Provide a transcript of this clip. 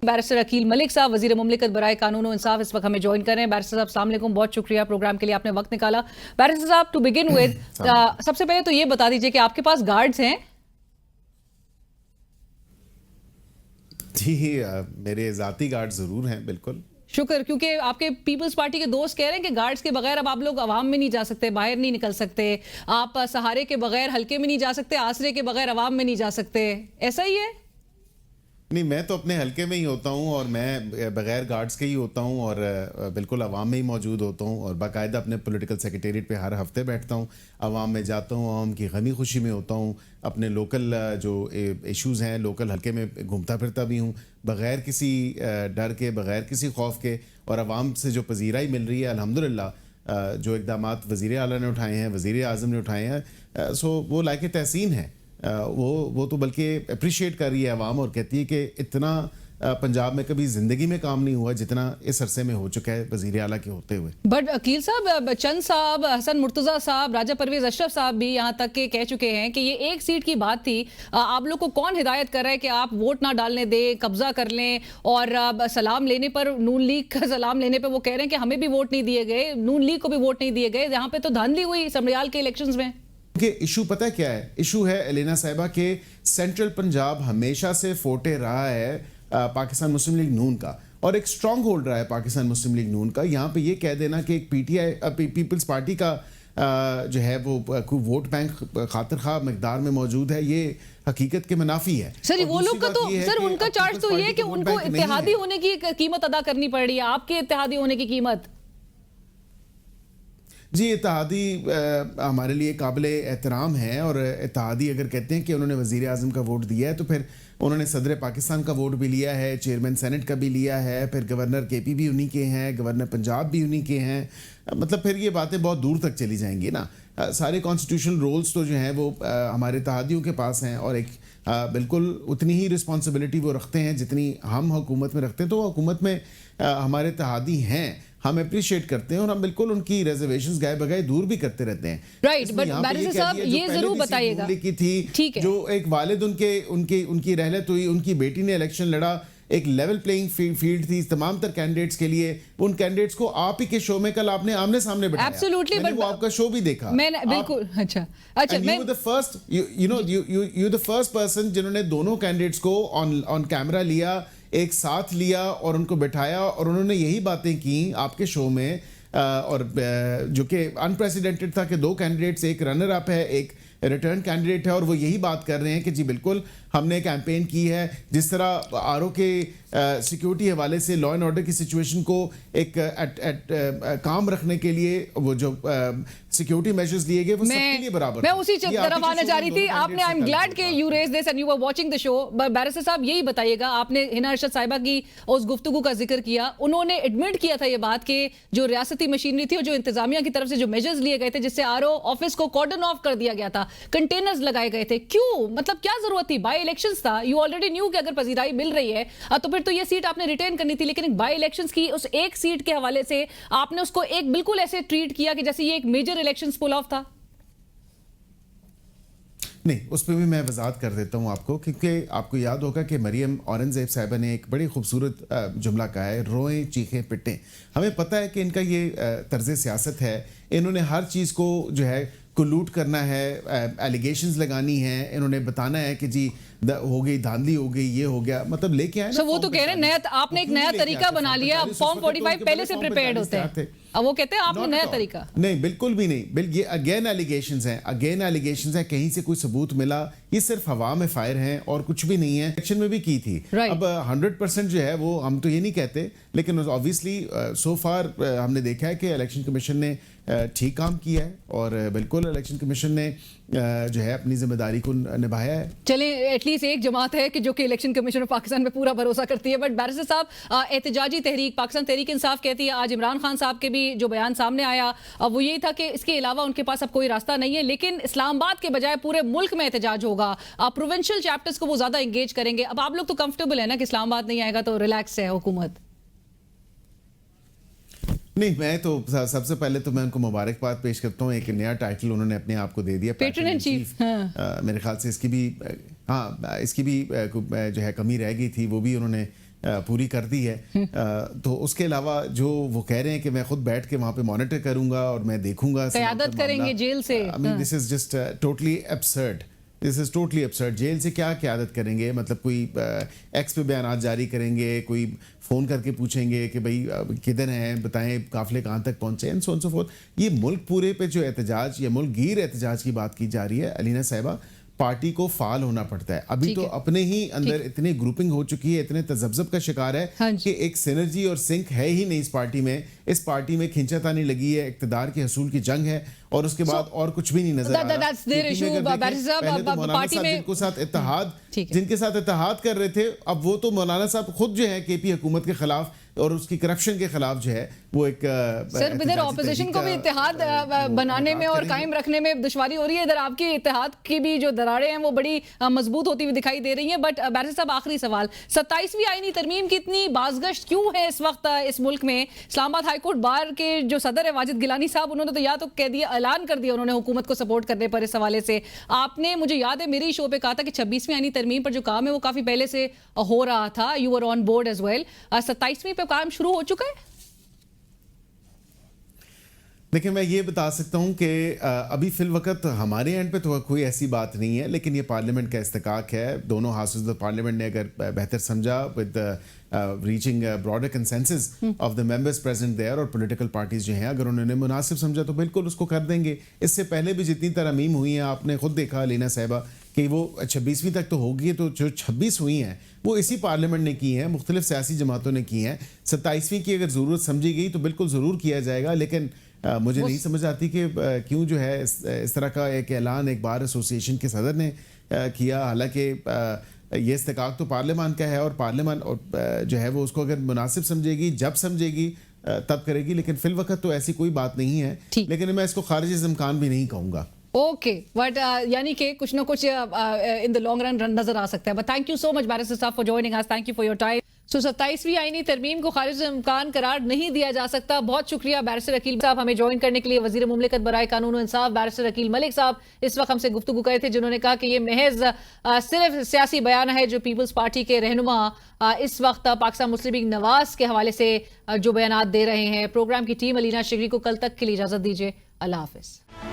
Barrister Aqeel Malik साहब वजीर मुमलिकत बराए कानून और इंसाफ इस वक्त हमें ज्वाइन कर रहे हैं। बैरिस्टर साहब अस्सलाम वालेकुम, बहुत शुक्रिया प्रोग्राम के लिए आपने वक्त निकाला। बैरिस्टर साहब टू बिगिन विद सबसे पहले तो ये बता दीजिए कि आपके पास गार्ड्स हैं? जी मेरे जाती गार्ड जरूर हैं, बिल्कुल। शुक्र, क्योंकि आपके पीपल्स पार्टी के दोस्त कह रहे हैं कि गार्ड्स के बगैर अब आप लोग अवाम में नहीं जा सकते, बाहर नहीं निकल सकते, आप सहारे के बगैर हल्के में नहीं जा सकते, आसरे के बगैर अवाम में नहीं जा सकते, ऐसा ही है? नहीं, मैं तो अपने हलके में ही होता हूँ और मैं बगैर गार्ड्स के ही होता हूँ और बिल्कुल अवाम में ही मौजूद होता हूँ और बाकायदा अपने पॉलिटिकल सेक्रेटेरिएट पे हर हफ्ते बैठता हूँ, अवाम में जाता हूँ, अवाम की गमी खुशी में होता हूँ, अपने लोकल जो इश्यूज़ हैं लोकल हलके में घूमता फिरता भी हूँ बगैर किसी डर के, बगैर किसी खौफ के। और अवाम से जो पजीराई मिल रही है अल्हम्दुलिल्लाह, जो इक़दामात वज़ीर आला ने उठाए हैं, वज़ीर आज़म ने उठाए हैं, सो वो लायक तहसीन है। वो तो बल्कि अप्रिशिएट कर रही है अवाम और कहती है कि इतना पंजाब में कभी ज़िंदगी में काम नहीं हुआ जितना इस अरसे में हो चुका है वज़ीर आला के होते हुए। बट अकील साहब, चंद साहब, हसन मुर्तज़ा साहब, राजा परवेज़ अशरफ साहब भी यहाँ तक के कह चुके हैं कि ये एक सीट की बात थी। आप लोग को कौन हिदायत कर रहा है कि आप वोट ना डालने दें, कब्जा कर लें? और सलाम लेने पर, नून लीग का सलाम लेने पर वो कह रहे हैं कि हमें भी वोट नहीं दिए गए, नून लीग को भी वोट नहीं दिए गए। यहाँ पे तो धांधली हुई समरियाल के इलेक्शंस में। कि इशू पता है क्या है? इशू है एलिना साहिबा के सेंट्रल पंजाब हमेशा से फोटे रहा है पाकिस्तान मुस्लिम लीग नून का और एक स्ट्रॉन्ग होल्ड रहा है पाकिस्तान मुस्लिम लीग नून का। यहाँ पे ये कह देना कि एक पीटीआई पीपल्स पार्टी का जो है वो वोट बैंक खातिर खा मकदार में मौजूद है, ये हकीकत के मुनाफी है। सर वो लोग का तो सर उनका चार्ज तो ये है कि उनको इत्तेहादी होने की कीमत अदा करनी पड़ रही है। आपके इत्तेहादी होने की कीमत? जी, इत्तेहादी हमारे लिए काबिल एहतराम है और इत्तेहादी अगर कहते हैं कि उन्होंने वज़ीर आज़म का वोट दिया है तो फिर उन्होंने सदर पाकिस्तान का वोट भी लिया है, चेयरमैन सेनेट का भी लिया है, फिर गवर्नर केपी भी उन्हीं के हैं, गवर्नर पंजाब भी उन्हीं के हैं। मतलब फिर ये बातें बहुत दूर तक चली जाएंगी ना। सारे कॉन्स्टिट्यूशनल रोल्स तो जो हैं वो हमारे इत्तेहादियों के पास हैं और एक बिल्कुल उतनी ही रिस्पॉन्सिबिलिटी वो रखते हैं जितनी हम हुकूमत में रखते हैं। तो वो हुकूमत में हमारे इत्तेहादी हैं, हम अप्रिशिएट करते हैं और हम बिल्कुल उनकी रिजर्वेशंस गाए बगैर दूर भी करते रहते हैं। राइट, बट बैरिस्टर साहब ये जरूर बताइएगा की थी जो एक वालिद उनकी रहलत हुई, उनकी बेटी ने इलेक्शन लड़ा, एक लेवल प्लेइंग फील्ड थी तमाम तर कैंडिडेट्स के लिए। उन कैंडिडेट्स को आप ही के शो में कल आपने आमने सामने बैठाया। एब्सोल्युटली, मैंने वो आपका शो भी देखा। मैंने बिल्कुल अच्छा मैं the first you the first person जिन्होंने दोनों कैंडिडेट्स को ऑन कैमरा लिया, एक साथ लिया और उनको बैठाया और उन्होंने यही बातें की आपके शो में और जो कि अनप्रेसिडेंटेड था कि दो कैंडिडेट्स, एक रनर अप है, एक रिटर्न कैंडिडेट है और वो यही बात कर रहे हैं कि जी बिल्कुल हमने कैंपेन की है। जिस तरह आरओ के सिक्योरिटी हवाले से लॉ एंड ऑर्डर की सिचुएशन को एक काम रखने के लिए वो जो सिक्योरिटी मेजर्स लिए गए वो सबके लिए बराबर। मैं उसी तरफ आने जा रही थी। आपने आई एम ग्लैड कि you raise this and you were watching the show. Barrister साहब यही बताइएगा, आपने हिना अरशद साहिबा की उस गुफ्तगू का जिक्र किया, उन्होंने एडमिट किया था ये बात कि जो रियासती मशीनरी थी और जो इंतजामिया की तरफ से जो मेजर्स लिए गए थे जिससे आरओ ऑफिस को कॉर्डन ऑफ कर दिया गया था, कंटेनर्स लगाए गए थे, क्यों? मतलब क्या जरूरत थी? बाय इलेक्शंस था, यू ऑलरेडी न्यू कि अगर पजीराई मिल रही है तो फिर तो ये सीट आपने रिटेन करनी थी। लेकिन बाय इलेक्शंस की उस एक सीट के हवाले से आपने उसको एक बिल्कुल ऐसे ट्रीट किया कि जैसे ये एक मेजर इलेक्शंस पुल ऑफ था। नहीं, उस पर भी मैं वजाहत कर देता हूँ आपको, क्योंकि आपको याद होगा कि मरियम औरंगजेब साहिबा ने एक बड़ी खूबसूरत जुमला कहा है, रोएं चीखें पिटें। हमें पता है कि इनका ये तर्ज सियासत है, इन्होंने हर चीज़ को जो है कोलूट करना है, एलिगेशंस लगानी है, इन्होंने बताना है कि जी हो गई धांधली, हो गई, ये हो गया, मतलब लेके आए ना। वो तो कह रहे हैं नया, आपने एक नया तरीका बना लिया। अब फॉर्म 45 पहले से प्रिपेयर्ड होते हैं, अब वो कहते हैं आपने नया तरीका। नहीं, बिल्कुल भी नहीं। ये अगेन एलिगेशंस हैं, अगेन एलिगेशंस हैं, कहीं से कोई सबूत मिला, ये सिर्फ हवा में फायर हैं और कुछ भी नहीं है। इलेक्शन में भी की थी। अब 100% जो है वो हम तो ये नहीं कहते, लेकिन ऑब्वियसली सो फार हमने देखा है कि इलेक्शन कमीशन ने ठीक काम किया है और बिल्कुल इलेक्शन कमीशन ने जो है अपनी जिम्मेदारी को निभाया है। चलें, एटलीस्ट एक जमात है कि जो कि इलेक्शन कमीशन ऑफ पाकिस्तान पे पूरा भरोसा करती है। बट बैरिस्टर साहब, एहतजाजी तहरीक पाकिस्तान तहरीक इंसाफ कहती है, आज इमरान खान साहब के भी जो बयान सामने आया वो यही था कि इसके अलावा उनके पास अब कोई रास्ता नहीं है, लेकिन इस्लामाबाद के बजाय पूरे मुल्क में एहतजाज होगा, प्रोविंशियल चैप्टर्स को वो ज्यादा एंगेज करेंगे। अब आप लोग तो कंफर्टेबल है ना कि इस्लामाबाद नहीं आएगा तो रिलैक्स है हुकूमत? नहीं, मैं तो सबसे पहले तो मैं उनको मुबारकबाद पेश करता हूँ, एक नया टाइटल उन्होंने अपने आप को दे दिया, पैट्रन इन चीफ। मेरे ख्याल से इसकी भी जो है कमी रह गई थी, वो भी उन्होंने पूरी कर दी है। तो उसके अलावा जो वो कह रहे हैं कि मैं खुद बैठ के वहाँ पे मॉनिटर करूंगा और मैं देखूंगा, क़यादत करेंगे जेल से। I mean this is just totally absurd. This is totally absurd. जेल से क्या क़यादत करेंगे? मतलब कोई एक्स पे बयान जारी करेंगे, कोई फ़ोन करके पूछेंगे कि भाई किधर हैं, बताएं काफ़िले कहाँ तक पहुँचे, and so on so fourth. ये मुल्क पूरे पे जो एहतजाज या मुल्क गिर एहतजाज की बात की जा रही है, अलीना साहिबा, पार्टी को फाल होना पड़ता है। अभी तो अपने ही अंदर इतनी ग्रुपिंग हो चुकी है, इतने तजब्जब का शिकार है कि एक सिनर्जी और सिंक है ही नहीं इस पार्टी में। इस पार्टी में खिंचातानी लगी है, इक्तदार के हसूल की जंग है, और उसके बाद और कुछ भी नहीं नजर आ रहा। जिनके साथ इत्तेहाद कर रहे थे, अब वो तो मौलाना साहब खुद जो है केपी हुकूमत के खिलाफ और उसकी करप्शन के खिलाफ जो है वो एक सर, इधर ऑपोजिशन को भी इत्तेहाद बनाने में और कायम रखने में दुश्वारी हो रही है, इधर आपके इत्तेहाद की भी जो दरारें हैं वो बड़ी मजबूत होती हुई दिखाई दे रही हैं। बट बैरिस्टर साहब, आखिरी सवाल, 27वीं आईनी तरमीम की इतनी बाज़गश्त क्यों है इस वक्त इस मुल्क में? इस्लामाबाद हाईकोर्ट बार के जो सदर है वाजिद गिलानी साहब, उन्होंने तो या तो कह दिया, ऐलान कर दिया उन्होंने हुकूमत को सपोर्ट करने पर। इस हवाले से आपने, मुझे याद है, मेरे ही शो पे कहा था कि 26वीं आईनी तरमीम पर जो काम है वो काफी पहले से हो रहा था, you are on board as well. 27वीं पे काम शुरू हो चुका है? देखिए, मैं ये बता सकता हूँ कि अभी फिल वक्त हमारे एंड पे तो कोई ऐसी बात नहीं है, लेकिन ये पार्लियामेंट का इस्तेकाक है। दोनों हाउसेस ऑफ पार्लियामेंट ने अगर बेहतर समझा with reaching broader consensus of the members present there, और पॉलिटिकल पार्टीज जो हैं अगर उन्होंने मुनासिब समझा तो बिल्कुल उसको कर देंगे। इससे पहले भी जितनी तरमीम हुई हैं, आपने खुद देखा लीना साहिबा, कि वो 26वीं तक तो होगी, तो जो 26 हुई हैं वो इसी पार्लियामेंट ने की हैं, मुख्तलिफ सियासी जमातों ने की हैं। 27वीं की अगर ज़रूरत समझी गई तो बिल्कुल ज़रूर किया जाएगा, लेकिन मुझे नहीं समझ आती कि क्यों जो है इस तरह का एक ऐलान एक बार एसोसिएशन के सदर ने किया। हालांकि ये इस्तेकाक तो पार्लियामान का है, और पार्लियामान और जो है वो उसको अगर मुनासिब समझेगी, जब समझेगी तब करेगी, लेकिन फिल वक्त तो ऐसी कोई बात नहीं है। लेकिन मैं इसको खारिज इम्कान भी नहीं कहूँगा। ओके, बट यानी कि कुछ ना कुछ इन द लॉन्ग रन नजर आ सकता है। But thank you so much barrister साहब for joining us, thank you for your time. So 27वीं आईनी तरमीम को खारिज इम्कान करार नहीं दिया जा सकता। बहुत शुक्रिया बैरिस्टर अकील साहब हमें ज्वाइन करने के लिए। वजीर मुमलिकत बराए कानून इंसाफ बैरिस्टर अकील मलिक साहब इस वक्त हमसे गुफ्तगू करे थे, जिन्होंने कहा कि ये महज सिर्फ सियासी बयान है जो पीपल्स पार्टी के रहनुमा इस वक्त पाकिस्तान मुस्लिम लीग नवाज के हवाले से जो बयान दे रहे हैं। प्रोग्राम की टीम अलीना शिगरी को कल तक के लिए इजाजत दीजिए। अल्लाह हाफिज।